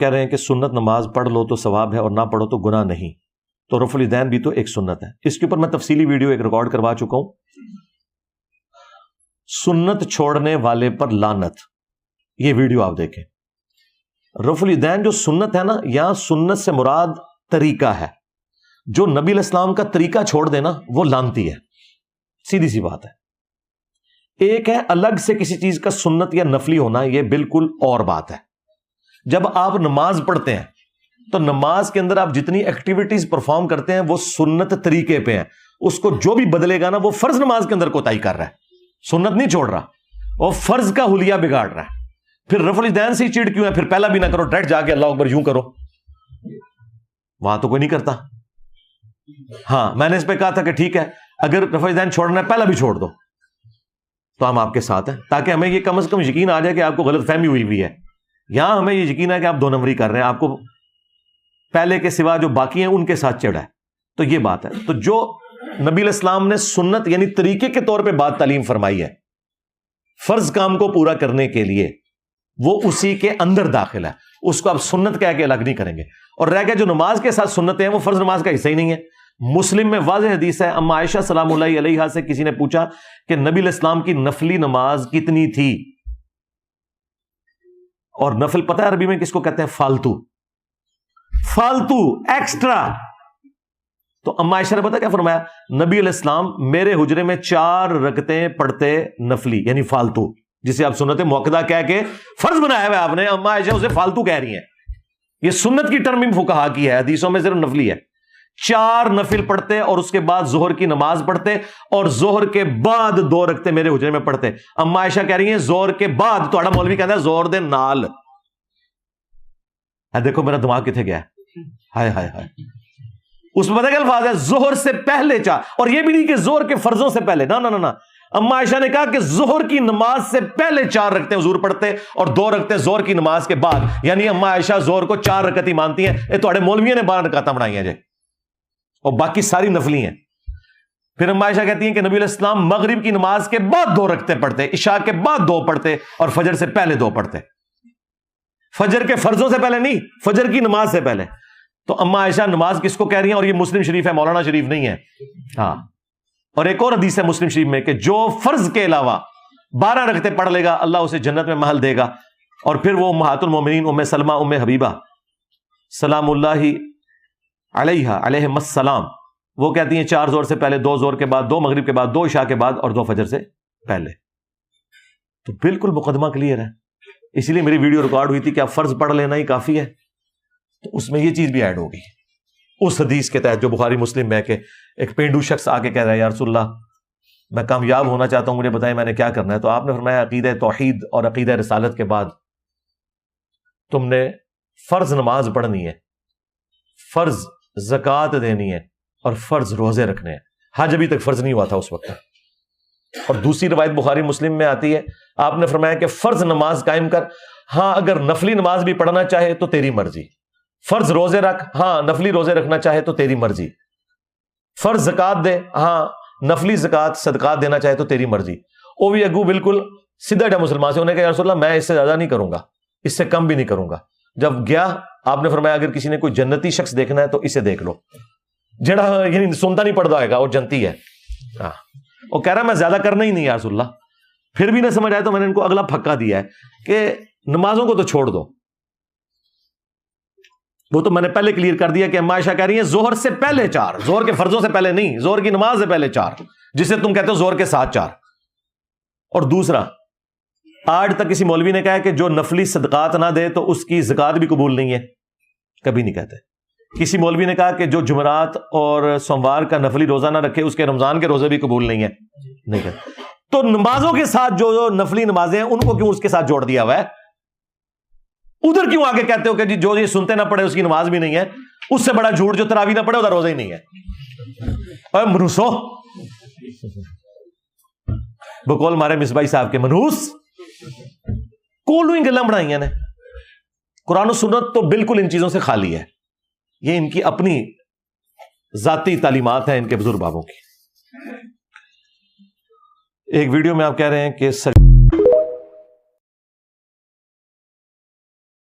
کہہ رہے ہیں کہ سنت نماز پڑھ لو تو ثواب ہے اور نہ پڑھو تو گناہ نہیں، تو رفع الیدین بھی تو ایک سنت ہے۔ اس کے اوپر میں تفصیلی ویڈیو ایک ریکارڈ کروا چکا ہوں، سنت چھوڑنے والے پر لعنت، یہ ویڈیو آپ دیکھیں۔ رفع الیدین جو سنت ہے نا، یہاں سنت سے مراد طریقہ ہے، جو نبی علیہ السلام کا طریقہ چھوڑ دینا وہ لعنتی ہے، سیدھی سی بات ہے۔ ایک ہے الگ سے کسی چیز کا سنت یا نفلی ہونا، یہ بالکل اور بات ہے۔ جب آپ نماز پڑھتے ہیں تو نماز کے اندر آپ جتنی ایکٹیویٹیز پرفارم کرتے ہیں وہ سنت طریقے پہ ہیں، اس کو جو بھی بدلے گا نا وہ فرض نماز کے اندر کوتاہی کر رہا ہے، سنت نہیں چھوڑ رہا، اور فرض کا حلیہ بگاڑ رہا ہے۔ پھر رفع الیدین سے ہی چڑ کیوں ہے؟ پھر پہلا بھی نہ کرو، ڈائریکٹ جا کے اللہ اکبر یوں کرو، وہاں تو کوئی نہیں کرتا۔ ہاں میں نے اس پہ کہا تھا کہ ٹھیک ہے اگر رفع الیدین چھوڑنا ہے پہلا بھی چھوڑ دو تو ہم آپ کے ساتھ ہیں، تاکہ ہمیں یہ کم از کم یقین آ جائے کہ آپ کو غلط فہمی ہوئی ہے۔ یہاں ہمیں یہ یقین ہے کہ آپ دو نمبری کر رہے ہیں، آپ کو پہلے کے سوا جو باقی ہیں ان کے ساتھ چڑھا ہے، تو یہ بات ہے۔ تو جو نبی علیہ السلام نے سنت یعنی طریقے کے طور پہ بات تعلیم فرمائی ہے فرض کام کو پورا کرنے کے لیے، وہ اسی کے اندر داخل ہے، اس کو آپ سنت کہہ کے الگ نہیں کریں گے۔ اور رہ گیا جو نماز کے ساتھ سنتیں ہیں وہ فرض نماز کا حصہ ہی نہیں ہے۔ مسلم میں واضح حدیث ہے، اما عائشہ سلام اللہ علیہا سے کسی نے پوچھا کہ نبی علیہ السلام کی نفلی نماز کتنی تھی، اور نفل پتہ ہے عربی میں کس کو کہتے ہیں؟ فالتو، فالتو ایکسٹرا۔ تو اما عائشہ نے پتہ کیا فرمایا؟ نبی علیہ السلام میرے حجرے میں 4 رکعتیں پڑھتے نفلی یعنی فالتو، جسے آپ سنت موقدہ کہہ کے فرض بنایا ہوا ہے آپ نے، اما عائشہ اسے فالتو کہہ رہی ہیں۔ یہ سنت کی ٹرم فقہا کی ہے، حدیثوں میں صرف نفلی ہے۔ 4 نفل پڑھتے اور اس کے بعد ظہر کی نماز پڑھتے، اور ظہر کے بعد 2 رکعتیں میرے حجرے میں پڑھتے۔ اما عائشہ کہہ رہی ہیں ظہر کے بعد، تو مولوی کہتا ہے ظہر دے نال۔ دیکھو میرا دماغ کتنے گیا ہے، ہائے ہائے ہائے۔ اس میں پتہ کیا الفاظ ہے؟ ظہر سے پہلے 4، اور یہ بھی نہیں کہ ظہر کے فرضوں سے پہلے، نہ نہ نہ، اما عائشہ نے کہا کہ ظہر کی نماز سے پہلے 4 رکعتیں حضور پڑھتے اور 2 رکعتیں ظہر کی نماز کے بعد، یعنی اما عائشہ ظہر کو 4 رکعت ہی مانتی ہیں۔ یہ تھوڑے مولویوں نے 12 رکعتیں بنائی ہیں جی، اور باقی ساری نفلی ہیں۔ پھر اما عائشہ کہتی ہیں کہ نبی علیہ السلام مغرب کی نماز کے بعد 2 رکعتیں پڑھتے، عشاء کے بعد 2 پڑھتے، اور فجر سے پہلے 2 پڑھتے۔ فجر کے فرضوں سے پہلے نہیں، فجر کی نماز سے پہلے۔ تو اما عائشہ نماز کس کو کہہ رہی ہیں؟ اور یہ مسلم شریف ہے، مولانا شریف نہیں ہے۔ ہاں، اور ایک اور حدیث ہے مسلم شریف میں کہ جو فرض کے علاوہ 12 رکعتیں پڑھ لے گا اللہ اسے جنت میں محل دے گا۔ اور پھر وہ امہات المومنین ام سلمہ ام حبیبہ سلام اللہ علیہا علیہم السلام، وہ کہتی ہیں 4 زور سے پہلے، 2 زور کے بعد، 2 مغرب کے بعد، 2 عشاء کے بعد، اور 2 فجر سے پہلے۔ تو بالکل مقدمہ کلیئر ہے، اسی لیے میری ویڈیو ریکارڈ ہوئی تھی کہ آپ فرض پڑھ لینا ہی کافی ہے، تو اس میں یہ چیز بھی ایڈ ہوگی اس حدیث کے تحت جو بخاری مسلم میں کہ ایک پینڈو شخص آ کے کہہ رہا ہے یا رسول اللہ میں کامیاب ہونا چاہتا ہوں، مجھے بتائیں میں نے کیا کرنا ہے۔ تو آپ نے فرمایا عقیدہ توحید اور عقیدہ رسالت کے بعد تم نے فرض نماز پڑھنی ہے، فرض زکوٰۃ دینی ہے، اور فرض روزے رکھنے ہیں۔ حج ابھی تک فرض نہیں ہوا تھا اس وقت۔ اور دوسری روایت بخاری مسلم میں آتی ہے، آپ نے فرمایا کہ فرض نماز قائم کر، ہاں اگر نفلی نماز بھی پڑھنا چاہے تو تیری مرضی، فرض روزے رکھ، ہاں نفلی روزے رکھنا چاہے تو تیری مرضی، فرض زکوٰۃ دے، ہاں نفلی زکوٰۃ صدقات دینا چاہے تو تیری مرضی۔ وہ بھی اگو بالکل سیدھا ڈا مسلمان سے، انہیں کہا یا رسول اللہ میں اس سے زیادہ نہیں کروں گا، اس سے کم بھی نہیں کروں گا۔ جب گیا آپ نے فرمایا اگر کسی نے کوئی جنتی شخص دیکھنا ہے تو اسے دیکھ لو، جڑا یعنی سنتا نہیں پڑتا ہوئے گا اور جنتی ہے۔ ہاں وہ کہہ رہا میں زیادہ کرنا ہی نہیں یا رسول اللہ۔ پھر بھی نہ سمجھ آئے تو میں نے ان کو اگلا پھکا دیا ہے کہ نمازوں کو تو چھوڑ دو، وہ تو میں نے پہلے کلیئر کر دیا کہ اما عائشہ کہہ رہی ہیں ظہر سے پہلے 4، ظہر کے فرضوں سے پہلے نہیں، ظہر کی نماز سے پہلے 4، جسے تم کہتے ہو ظہر کے ساتھ 4۔ اور دوسرا، آج تک کسی مولوی نے کہا کہ جو نفلی صدقات نہ دے تو اس کی زکوٰۃ بھی قبول نہیں ہے، کبھی نہیں کہتے۔ کسی مولوی نے کہا کہ جو جمعرات اور سوموار کا نفلی روزہ نہ رکھے اس کے رمضان کے روزے بھی قبول نہیں ہے، نہیں کہتے۔ تو نمازوں کے ساتھ جو نفلی نمازیں ہیں ان کو کیوں اس کے ساتھ جوڑ دیا ہوا ہے؟ ادھر کیوں آگے کہتے ہو کہ جی جو یہ سنتے نہ پڑے اس کی نماز بھی نہیں ہے؟ اس سے بڑا جھوٹ جو تراویح نہ پڑے ادھر روزہ ہی نہیں ہے۔ اے منوسو، بقول مارے مصباحی صاحب کے منوس کولو ہی گلاں بنائی نے۔ قرآن و سنت تو بالکل ان چیزوں سے خالی ہے، یہ ان کی اپنی ذاتی تعلیمات ہیں ان کے بزرگ بابوں کی۔ ایک ویڈیو میں آپ کہہ رہے ہیں کہ